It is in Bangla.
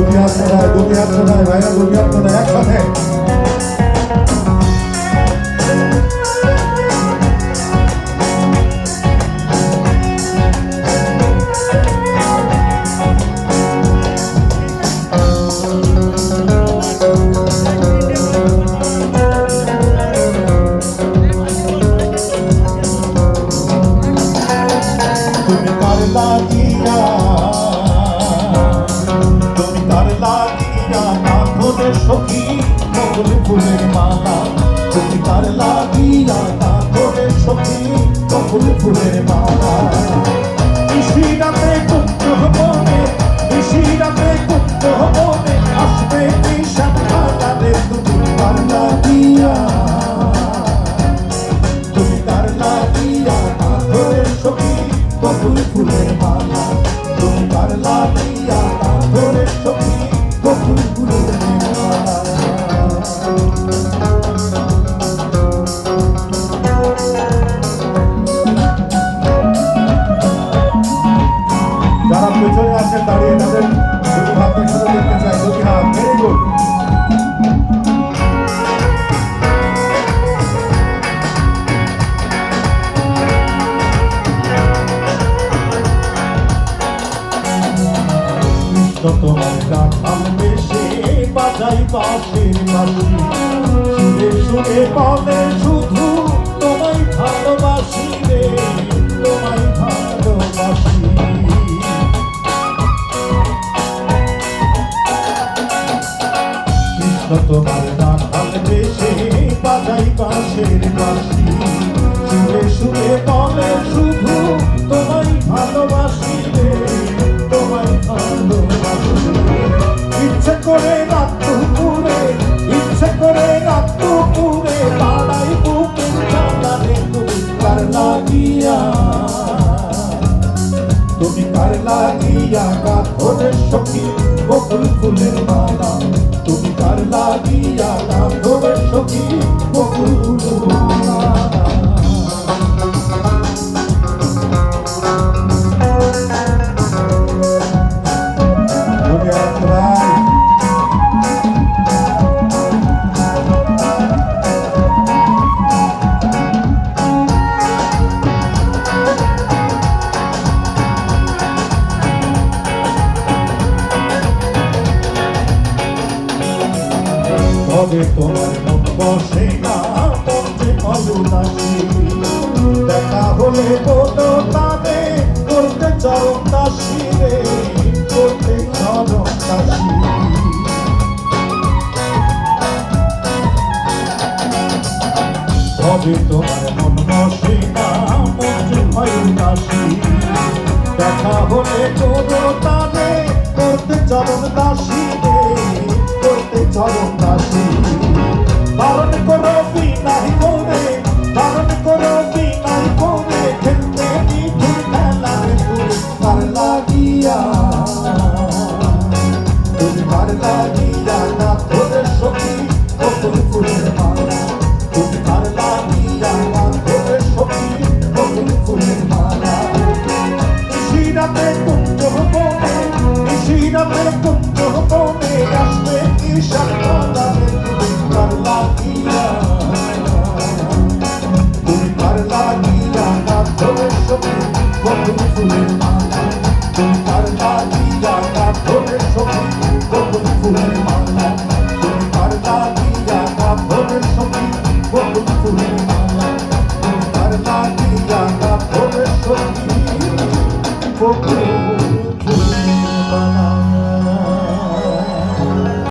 দুটি হাত শোনায় ভাইরা, দুটি হাত শোনায় একসাথে। তুমি কার লাগিয়া কাঁধরে সখী বকুল ফুলের মালা, তুমি কার লাগিয়া কাঁধরে সখী বকুল ফুলের মালা। নিশিরাতে কুঞ্জ বনে, নিশিরাতে কুঞ্জ বনে আসবে নিশান খালারে, তুমি কার লাগিয়া, তুমি কার লাগিয়া কাঁধরে সখী বকুল ফুলের মালা, তুমি কার লাগিয়া কাঁধরে সখী বকুল ফুলের মালা। যারা পেছনে আছেন দাঁড়িয়ে তাদের দুটি হাত একসাথে দেখতে চাই, দুটি হাত, ভেরি গুড। তোমার রাখাল বেশে বাজাই বাঁশির বাঁশি, সুরে সুরে বলে শুধু তোমায় ভালোবাসি রে, তোমায় ভালোবাসি। কৃষ্ণ তোমার রাখাল বেশে বাজাই বাঁশির বাঁশি, সুরে সুরে বলে শুধু তোমায় ভালোবাসি রে, তোমায় ভালোবাসি। ইচ্ছে করে রাত দুপুরে, ইচ্ছে করে রাত দুপুরে পাড়াই বুকের জ্বালারে, তুমি কার লাগিয়া, তুমি কার লাগিয়া কাঁধরে সখী বকুল ফুলের মালা, তুমি কার লাগিয়া কাঁধরে সখী বকুল ফুলের মালা। তবে তোমার মন বসে না মধ্যে অলুদাসী, দেখা হলে বলো তাবে করতে চরম দাসী রে, করতে চরম দাসী। তবে তোমার মন বসে না মধ্যে অলুদাসী, দেখা হলে বলো তাবে করতে চরম দাসী রে, করতে চরম দাসী। বারণ করো বিনাই করে, বারণ করো বিনাই করে খেলতে নিঠুর খেলা রে, তুমি কার লাগিয়া, তুমি কার লাগিয়া কাঁধরে সখী বকুল ফুলের মালা, তুমি কার লাগিয়া কাঁধরে সখী বকুল ফুলের মালা। নিশিরাতে কুঞ্জ বনে, নিশিরাতে কুঞ্জ বনে আসবে ঈশান খালারে, তুমি কার লাগিয়া, তুমি কার লাগিয়া কাঁধরে সখী বকুল ফুলের মালা, তুমি কার লাগিয়া কাঁধরে সখী বকুল ফুলের মালা, তুমি কার লাগিয়া কাঁধরে সখী বকুল ফুলের মালা, তুমি কার লাগিয়া কাঁধরে সখী বকুল